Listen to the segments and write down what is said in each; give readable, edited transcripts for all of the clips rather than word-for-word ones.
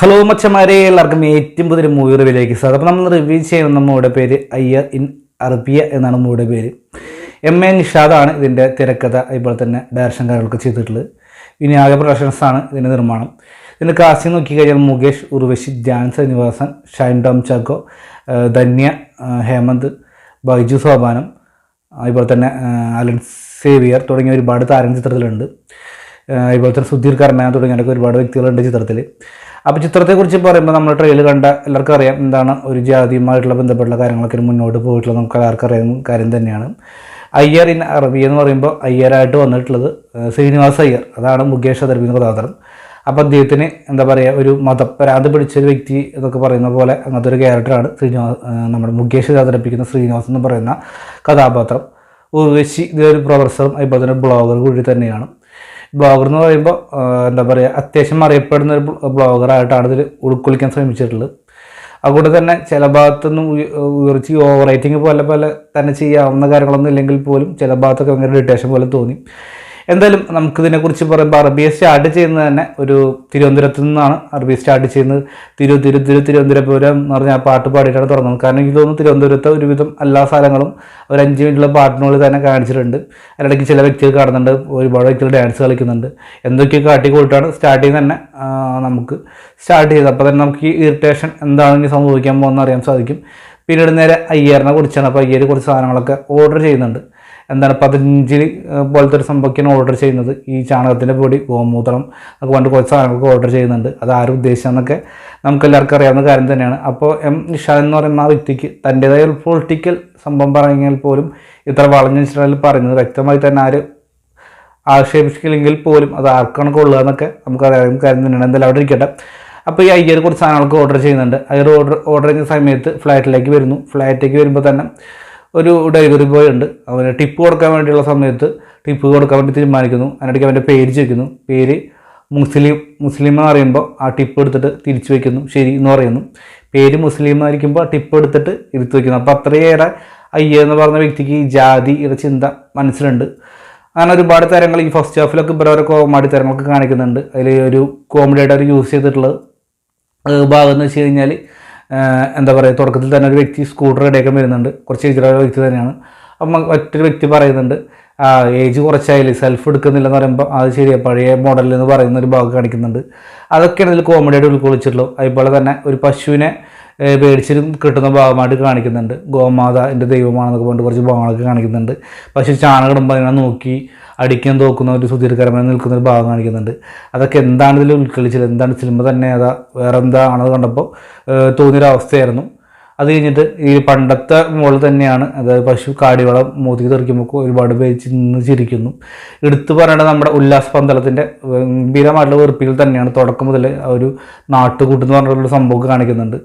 Hello മച്ചന്മാരെ, എല്ലാവർക്കും ഏറ്റവും പുതിയൊരു മൂവി റിവ്യൂയിലേക്ക് സ്വാഗതം. അപ്പോൾ നമ്മൾ റിവ്യൂ ചെയ്യുന്ന മൂവിയുടെ പേര് അയ്യർ ഇൻ അറബിയ എന്നാണ് മൂവിയുടെ പേര്. എം.എ. നിഷാദാണ് ഇതിൻ്റെ തിരക്കഥ, അതുപോലെ തന്നെ ഡയറക്ഷൻ കാര്യങ്ങളൊക്കെ ചെയ്തിട്ടുള്ളത്. വിനായക പ്രൊഡക്ഷൻസാണ് ഇതിൻ്റെ നിർമ്മാണം. ഇതിൻ്റെ കാസ്റ്റിംഗ് നോക്കിക്കഴിഞ്ഞാൽ മുകേഷ്, ഉർവശി, ധ്യാൻ ശ്രീനിവാസൻ, ഷൈൻ ടോം ചാക്കോ, ധന്യ, ഹേമന്ത്, ബൈജു സോപാനം, അതുപോലെ തന്നെ അലൻ സേവിയർ തുടങ്ങിയ ഒരുപാട് താരങ്ങൾ ചിത്രത്തിലുണ്ട്. അതുപോലെ തന്നെ സുധീർ കർമ്മ തുടങ്ങിയൊക്കെ ഒരുപാട് വ്യക്തികളുണ്ട് ചിത്രത്തിൽ. അപ്പോൾ ചിത്രത്തെക്കുറിച്ച് പറയുമ്പോൾ നമ്മൾ ട്രെയിലർ കണ്ട എല്ലാവർക്കും അറിയാം എന്താണ് ഒരു ജാതിയുമായിട്ടുള്ള ബന്ധപ്പെട്ടുള്ള കാര്യങ്ങളൊക്കെ മുന്നോട്ട് പോയിട്ടുള്ള നമുക്ക് എല്ലാവർക്കും അറിയാവുന്ന കാര്യം തന്നെയാണ്. അയ്യർ ഇൻ അറബി എന്ന് പറയുമ്പോൾ അയ്യരായിട്ട് വന്നിട്ടുള്ളത് ശ്രീനിവാസ് അയ്യർ, അതാണ് മുകേഷ് അദർബി എന്ന കഥാപാത്രം. അപ്പോൾ അദ്ദേഹത്തിന് എന്താ പറയുക, ഒരു മതപരാതി പിടിച്ചൊരു വ്യക്തി എന്നൊക്കെ പറയുന്ന പോലെ അങ്ങനത്തെ ഒരു ക്യാരക്ടറാണ് നമ്മുടെ മുകേഷ് അവതരിപ്പിക്കുന്ന ശ്രീനിവാസ് എന്ന് പറയുന്ന കഥാപാത്രം. ഉർവശി ഇതൊരു പ്രൊഫസറും അതുപോലെ തന്നെ ബ്ലോഗർ കൂടി തന്നെയാണ്. ബ്ലോഗർ എന്ന് പറയുമ്പോൾ എന്താ പറയുക, അത്യാവശ്യം അറിയപ്പെടുന്ന ഒരു ബ്ലോഗറായിട്ടാണ് ഇതിൽ ഉൾക്കൊള്ളിക്കാൻ ശ്രമിച്ചിട്ടുള്ളത്. അതുകൊണ്ട് തന്നെ ചില ഭാഗത്തൊന്നും ഉയർച്ചി ഓവർ റൈറ്റിംഗ് പോലെ തന്നെ ചെയ്യാവുന്ന കാര്യങ്ങളൊന്നും ഇല്ലെങ്കിൽ പോലും ചില ഭാഗത്തൊക്കെ ഭയങ്കര ഇറിറ്റേഷൻ പോലെ തോന്നി. എന്തായാലും നമുക്കിതിനെക്കുറിച്ച് പറയുമ്പോൾ അറബിയെ സ്റ്റാർട്ട് ചെയ്യുന്നത് തന്നെ ഒരു തിരുവനന്തപുരത്ത് നിന്നാണ്. അറബിയെ സ്റ്റാർട്ട് ചെയ്യുന്നത് തിരുവനന്തപുരം എന്ന് പറഞ്ഞാൽ പാട്ട് പാടിയിട്ടാണ് തുടങ്ങുന്നത്. കാരണം എനിക്ക് തോന്നുന്നു തിരുവനന്തപുരത്തെ ഒരുവിധം എല്ലാ സ്ഥലങ്ങളും ഒരു 5 മിനിറ്റുള്ള പാട്ടിനുള്ളിൽ തന്നെ കാണിച്ചിട്ടുണ്ട്. അതിനിടയ്ക്ക് ചില വ്യക്തികൾ കാണുന്നുണ്ട്, ഒരുപാട് വ്യക്തികൾ ഡാൻസ് കളിക്കുന്നുണ്ട്, എന്തൊക്കെയോ കാട്ടിക്കൊണ്ടിട്ടാണ് സ്റ്റാർട്ടിങ് തന്നെ നമുക്ക് സ്റ്റാർട്ട് ചെയ്തത്. അപ്പോൾ തന്നെ നമുക്ക് ഈ ഇറിറ്റേഷൻ എന്താണെന്ന് സംഭവിക്കാൻ പോകുന്ന അറിയാൻ സാധിക്കും. പിന്നീട് നേരെ അയ്യറിനെ കുറിച്ചാണ്. അപ്പോൾ അയ്യർ കുറച്ച് സാധനങ്ങളൊക്കെ ഓർഡർ ചെയ്യുന്നുണ്ട്. എന്താണ് 15 പോലത്തെ ഒരു സംഭവത്തിന് ഓർഡർ ചെയ്യുന്നത്. ഈ ചാണകത്തിൻ്റെ പൊടി, ഗോമൂത്രം ഒക്കെ കൊണ്ട് കുറച്ച് സാധനങ്ങൾക്ക് ഓർഡർ ചെയ്യുന്നുണ്ട്. അത് ആരും ഉദ്ദേശിച്ചെന്നൊക്കെ നമുക്ക് എല്ലാവർക്കും അറിയാവുന്ന കാര്യം തന്നെയാണ്. അപ്പോൾ എം നിഷാദ് എന്ന് പറയുന്ന ആ വ്യക്തിക്ക് തൻ്റേതായ ഒരു പൊളിറ്റിക്കൽ സംഭവം പറഞ്ഞെങ്കിൽ പോലും ഇത്ര വളഞ്ഞ ചിത്രത്തിൽ പറയുന്നത് വ്യക്തമായി തന്നെ ആര് ആക്ഷേപിച്ചില്ലെങ്കിൽ പോലും അത് ആർക്കാണ് കൊള്ളുക എന്നൊക്കെ നമുക്ക് അറിയാവുന്ന കാര്യം തന്നെയാണ്. എന്തായാലും അവിടെ ഇരിക്കട്ടെ. അപ്പോൾ ഈ അയ്യർ കുറച്ച് സാധനങ്ങൾക്ക് ഓർഡർ ചെയ്യുന്നുണ്ട്. അയ്യർ ഓർഡർ ചെയ്യുന്ന സമയത്ത് ഫ്ലൈറ്റിലേക്ക് വരുന്നു. ഫ്ലൈറ്റിലേക്ക് വരുമ്പോൾ തന്നെ ഒരു ഡെലിവറി ബോയ് ഉണ്ട്. അവന് ടിപ്പ് കൊടുക്കാൻ വേണ്ടിയുള്ള സമയത്ത് ടിപ്പ് കൊടുക്കാൻ വേണ്ടി തീരുമാനിക്കുന്നു. അതിനിടയ്ക്ക് അവൻ്റെ പേര് ചോദിക്കുന്നു. പേര് മുസ്ലിം എന്ന് പറയുമ്പോൾ ആ ടിപ്പ് എടുത്തിട്ട് തിരിച്ചു വയ്ക്കുന്നു, ശരി എന്ന് പറയുന്നു. പേര് മുസ്ലിം ആയിരിക്കുമ്പോൾ ആ ടിപ്പ് എടുത്തിട്ട് ഇരുത്തി വയ്ക്കുന്നു. അപ്പോൾ അത്രയേറെ അയ്യ എന്ന് പറഞ്ഞ വ്യക്തിക്ക് ഈ ജാതിയുടെ ചിന്ത മനസ്സിലുണ്ട്. അങ്ങനെ ഒരുപാട് തരങ്ങൾ ഈ ഫസ്റ്റ് ഹാഫിലൊക്കെ ഇപ്പോൾ ഓരോ കോമഡി തരങ്ങളൊക്കെ കാണിക്കുന്നുണ്ട്. അതിൽ ഒരു കോമഡിയായിട്ട് അവർ യൂസ് ചെയ്തിട്ടുള്ളത് ഭാഗം എന്ന് വെച്ച് കഴിഞ്ഞാൽ എന്താ പറയുക, തുടക്കത്തിൽ തന്നെ ഒരു വ്യക്തി സ്കൂട്ടർ ഇടയ്ക്കാൻ വരുന്നുണ്ട്. കുറച്ച് ഏജിലുള്ള വ്യക്തി തന്നെയാണ്. അപ്പം മറ്റൊരു വ്യക്തി പറയുന്നുണ്ട്, ഏജ് കുറച്ചായാലും സെൽഫ് എടുക്കുന്നില്ലെന്ന് പറയുമ്പോൾ അത് ശരിയാണ്, പഴയ മോഡലിൽ എന്ന് പറയുന്ന ഒരു ഭാഗം കാണിക്കുന്നുണ്ട്. അതൊക്കെയാണ് ഇതിൽ കോമഡിയായിട്ട് ഉൾക്കൊള്ളിച്ചിട്ടുള്ളൂ. അതുപോലെ തന്നെ ഒരു പശുവിനെ പേടിച്ചിട്ട് കിട്ടുന്ന ഭാഗമായിട്ട് കാണിക്കുന്നുണ്ട്. ഗോമാത എൻ്റെ ദൈവമാണെന്നൊക്കെ പറഞ്ഞിട്ട് കുറച്ച് ഭാഗങ്ങളൊക്കെ കാണിക്കുന്നുണ്ട്. പശു ചാണകം ഇടുമ്പോൾ അതിനെ നോക്കി അടിക്കാൻ തോക്കുന്ന ഒരു സുദീർഘരമായി നിൽക്കുന്ന ഒരു ഭാഗം കാണിക്കുന്നുണ്ട്. അതൊക്കെ എന്താണ് ഇതിൽ ഉൾക്കൊള്ളിച്ചത്, എന്താണ് സിനിമ തന്നെ അതാ വേറെ എന്താണെന്ന് കണ്ടപ്പോൾ തോന്നിയൊരവസ്ഥയായിരുന്നു. അത് കഴിഞ്ഞിട്ട് ഈ പണ്ടത്തെ മോള് തന്നെയാണ്, അതായത് പശു കാടിവളം മോതിക്ക് തെറിക്കുമ്പോൾ ഒരുപാട് പേര് ചിരിക്കുന്നു. എടുത്തു പറയേണ്ടത് നമ്മുടെ ഉല്ലാസ് പന്തളത്തിൻ്റെ ഗംഭീരമായിട്ടുള്ള വെറുപ്പിൽ തന്നെയാണ്. തുടക്കം മുതൽ ഒരു നാട്ടുകൂട്ടെന്ന് പറഞ്ഞിട്ടുള്ള സംഭവം കാണിക്കുന്നുണ്ട്.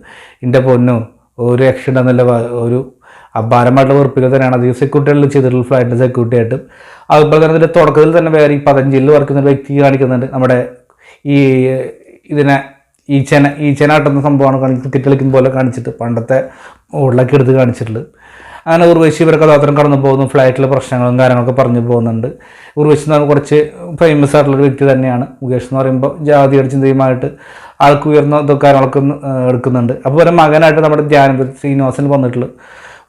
എൻ്റെ പൊന്നോ ഒരു രക്ഷ ഉണ്ടെന്നല്ല, ഒരു അപാരമായിട്ടുള്ള വെറുപ്പിൽ തന്നെയാണ്. അധികം സെക്യൂരിറ്റികളിൽ ചെയ്തിട്ടുള്ള ഫ്ലൈറ്റിൻ്റെ സെക്യൂരിറ്റി ആയിട്ട്. അതുപോലെ തന്നെ ഇതിൻ്റെ തുടക്കത്തിൽ തന്നെ വേറെ ഈ പതഞ്ജലിയിൽ വർക്കുന്ന വ്യക്തി കാണിക്കുന്നുണ്ട്. നമ്മുടെ ഈ ഇതിനെ ഈച്ചനാട്ടുന്ന സംഭവമാണ് ക്രിക്കറ്റ് കളിക്കുന്ന പോലെ കാണിച്ചിട്ട് പണ്ടത്തെ ഓടിലൊക്കെ എടുത്ത് കാണിച്ചിട്ടുള്ളത്. അങ്ങനെ ഉർവശി ഇവരെ കഥാപാത്രം കടന്നു പോകുന്നു. ഫ്ലൈറ്റിലെ പ്രശ്നങ്ങളും കാര്യങ്ങളൊക്കെ പറഞ്ഞു പോകുന്നുണ്ട്. ഉർവശി എന്ന് പറയുമ്പോൾ കുറച്ച് ഫേമസ് ആയിട്ടുള്ളൊരു വ്യക്തി തന്നെയാണ്. മുകേഷ് എന്ന് പറയുമ്പോൾ ജാതിയുടെ ചിന്തയുമായിട്ട് ആൾക്ക് ഉയർന്ന കാര്യങ്ങളൊക്കെ എടുക്കുന്നുണ്ട്. അപ്പോൾ ഒരു മകനായിട്ട് നമ്മുടെ ധ്യാൻ ശ്രീനിവാസൻ വന്നിട്ടുള്ളത്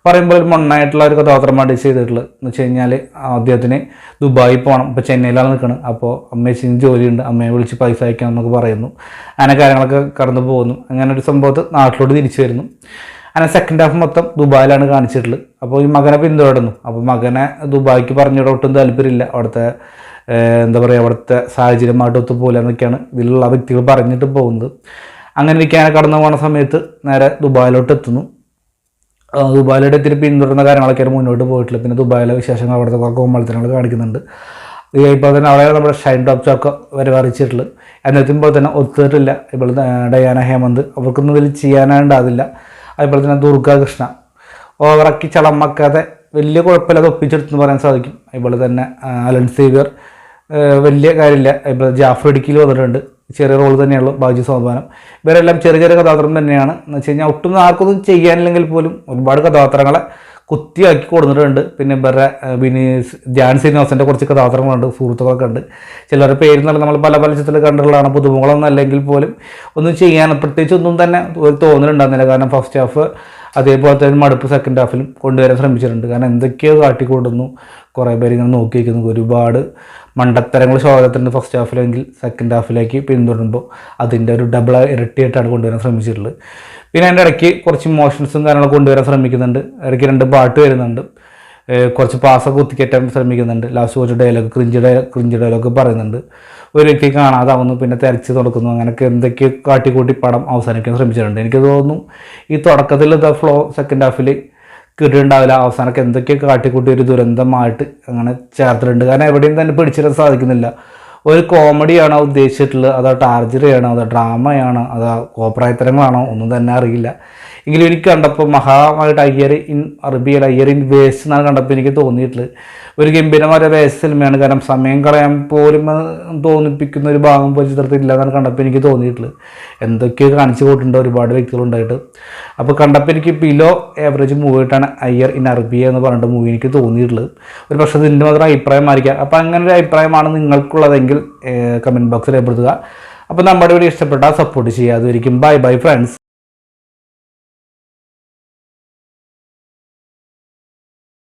പറയുമ്പോൾ ഒരു മണ്ണായിട്ടുള്ള ഒരു കഥാപാത്രമായിട്ട് ചെയ്തിട്ടുള്ളത് എന്ന് വെച്ച് കഴിഞ്ഞാൽ അദ്ദേഹത്തിന് ദുബായി പോകണം. ഇപ്പോൾ ചെന്നൈയിലാണ് നിൽക്കുന്നത്. അപ്പോൾ അമ്മേച്ചിന് ജോലിയുണ്ട്, അമ്മയെ വിളിച്ച് പൈസ അയക്കണം എന്നൊക്കെ പറയുന്നു. അങ്ങനെ കാര്യങ്ങളൊക്കെ കടന്നു പോകുന്നു. അങ്ങനെ ഒരു സംഭവത്ത് നാട്ടിലോട്ട് തിരിച്ചു വരുന്നു. അങ്ങനെ സെക്കൻഡ് ഹാഫ് മൊത്തം ദുബായിലാണ് കാണിച്ചിട്ടുള്ളത്. അപ്പോൾ ഈ മകനെ പിന്തുടരുന്നു. അപ്പോൾ മകനെ ദുബായിക്ക് പറഞ്ഞിവിടെ ഒട്ടും താല്പര്യമില്ല, അവിടുത്തെ എന്താ പറയുക, അവിടുത്തെ സാഹചര്യമായിട്ട് ഒത്തുപോലെ എന്നൊക്കെയാണ് ഇതിലുള്ള വ്യക്തികൾ പറഞ്ഞിട്ട് പോകുന്നത്. അങ്ങനെ ഇരിക്കാൻ കടന്നു പോകുന്ന സമയത്ത് നേരെ ദുബായിലോട്ട് എത്തുന്നു. ദുബായിലോട്ട് എത്തിയിട്ട് പിന്തുടരുന്ന കാര്യങ്ങളൊക്കെയാണ് മുന്നോട്ട് പോയിട്ടുള്ളത്. പിന്നെ ദുബായിലെ വിശേഷങ്ങൾ, അവിടുത്തെ കുറേ കോമളിത്തരങ്ങൾ കാണിക്കുന്നുണ്ട്. ഇപ്പോൾ തന്നെ അവിടെ നമ്മുടെ ഷൈൻ ടോം ചാക്കോ വരെ അറിയിച്ചിട്ടുള്ളത്. എന്നെത്തുമ്പോൾ തന്നെ ഒത്തിട്ടില്ല. ഇപ്പോൾ ഡയാന, ഹേമന്ത് അവർക്കൊന്നും ഇതിൽ ചെയ്യാനായിട്ടാവില്ല. അതുപോലെ തന്നെ ദുർഗാകൃഷ്ണ ഓവറാക്കി ചളമാക്കാതെ വലിയ കുഴപ്പമില്ലാതെ ഒപ്പിച്ചെടുത്തെന്ന് പറയാൻ സാധിക്കും. അതുപോലെ തന്നെ അലൻ സേവിയർ വലിയ കാര്യമില്ല. അതുപോലെ ജാഫർ ഇടുക്കിയിൽ വന്നിട്ടുണ്ട്, ചെറിയ റോൾ തന്നെയുള്ളൂ. ബാജു സോപാനം ഇവരെല്ലാം ചെറിയ ചെറിയ കഥാപാത്രം തന്നെയാണ്. എന്ന് വെച്ച് കഴിഞ്ഞാൽ ഒട്ടും ആർക്കൊന്നും ചെയ്യാനില്ലെങ്കിൽ പോലും ഒരുപാട് കഥാപാത്രങ്ങളെ കുത്തിയാക്കി കൊടുത്തിട്ടുണ്ട്. പിന്നെ ഇവരുടെ ധ്യാൻ ശ്രീനിവാസൻ്റെ കുറച്ച് കഥാപാത്രങ്ങളുണ്ട്, സുഹൃത്തുക്കളൊക്കെ ഉണ്ട്. ചിലരുടെ പേര് നല്ല നമ്മൾ പല പല ചിത്രത്തിൽ കണ്ടിട്ടുള്ളതാണ്. പുതുമുകളൊന്നും അല്ലെങ്കിൽ പോലും ഒന്നും ചെയ്യാൻ പ്രത്യേകിച്ച് ഒന്നും തന്നെ ഒരു തോന്നലുണ്ടാകുന്നില്ല. കാരണം ഫസ്റ്റ് ഹാഫ് അതേപോലെ തന്നെ മടുപ്പ് സെക്കൻഡ് ഹാഫിലും കൊണ്ടുവരാൻ ശ്രമിച്ചിട്ടുണ്ട്. കാരണം എന്തൊക്കെയോ കാട്ടിക്കൊടുന്നു, കുറേ പേര് ഇങ്ങനെ നോക്കി വയ്ക്കുന്നു. ഒരുപാട് മണ്ടത്തരങ്ങൾ ശോകത്തിൻ്റെ ഫസ്റ്റ് ഹാഫിലെങ്കിൽ സെക്കൻഡ് ഹാഫിലേക്ക് പിന്തുടരുമ്പോൾ അതിൻ്റെ ഒരു ഡബിൾ ഇരട്ടിയായിട്ടാണ് കൊണ്ടുവരാൻ ശ്രമിച്ചിട്ടുള്ളത്. പിന്നെ അതിൻ്റെ ഇടയ്ക്ക് കുറച്ച് ഇമോഷൻസും കാര്യങ്ങളൊക്കെ കൊണ്ടുവരാൻ ശ്രമിക്കുന്നുണ്ട്. ഇടയ്ക്ക് 2 പാട്ട് വരുന്നുണ്ട്, കുറച്ച് പാസൊക്കെ കുത്തിക്കയറ്റാൻ ശ്രമിക്കുന്നുണ്ട്. ലാസ്റ്റ് കുറച്ച് ഡയലോഗ് ക്രിഞ്ച് ഡയലോഗ് പറയുന്നുണ്ട്. ഒരു വ്യക്തി കാണാതാവുന്നു, പിന്നെ തെരച്ച് തുടക്കുന്നു. അങ്ങനെയൊക്കെ എന്തൊക്കെയോ കാട്ടിക്കൂട്ടി പടം അവസാനിക്കാൻ ശ്രമിച്ചിട്ടുണ്ട്. എനിക്ക് തോന്നുന്നു ഈ തുടക്കത്തിൽ ഫ്ലോ സെക്കൻഡ് ഹാഫിൽ കിട്ടുന്നുണ്ടാവില്ല, അവസാനമൊക്കെ എന്തൊക്കെയോ കാട്ടിക്കൂട്ടി ഒരു ദുരന്തമായിട്ട് അങ്ങനെ ചേർത്തിട്ടുണ്ട്. കാരണം എവിടെയും തന്നെ പിടിച്ചിടാൻ സാധിക്കുന്നില്ല. ഒരു കോമഡിയാണോ ഉദ്ദേശിച്ചിട്ടുള്ളത്, അതോ ടാർജറിയാണോ, അതോ ഡ്രാമയാണോ, അതോ കോപ്രായത്തരങ്ങളാണോ, ഒന്നും തന്നെ അറിയില്ല. എങ്കിലും എനിക്ക് കണ്ടപ്പോൾ മഹാമായിട്ട് അയ്യർ ഇൻ അറബിയൽ അയ്യർ ഇൻ വേസ്റ്റ് എന്നാണ് കണ്ടപ്പോൾ എനിക്ക് തോന്നിയിട്ടുള്ളത്. ഒരു ഗംഭീരമായ വേസ്റ്റ് സിനിമയാണ്. കാരണം സമയം കളയാൻ പോലും തോന്നിപ്പിക്കുന്ന ഒരു ഭാഗം പോലും ചിത്രത്തിൽ ഇല്ലാന്നാണ് കണ്ടപ്പോൾ എനിക്ക് തോന്നിയിട്ടുള്ളത്. എന്തൊക്കെയോ കാണിച്ചു കൂട്ടുണ്ട് ഒരുപാട് വ്യക്തികളുണ്ടായിട്ട്. അപ്പോൾ കണ്ടപ്പോൾ എനിക്ക് below average മൂവിയായിട്ടാണ് Iyer in Arabiya എന്ന് പറഞ്ഞിട്ട് മൂവി എനിക്ക് തോന്നിയിട്ടുള്ളത്. ഒരു പക്ഷേ ഇതിൻ്റെ മാത്രം അഭിപ്രായമായിരിക്കാം. അപ്പോൾ അങ്ങനെ ഒരു അഭിപ്രായമാണ് നിങ്ങൾക്കുള്ളതെങ്കിൽ കമൻറ്റ് ബോക്സിൽ രേഖപ്പെടുത്തുക. അപ്പോൾ നമ്മുടെ വീഡിയോ ഇഷ്ടപ്പെട്ടാൽ സപ്പോർട്ട് ചെയ്യുക. അതുവരിക്കും ബൈ ബൈ ഫ്രണ്ട്സ്.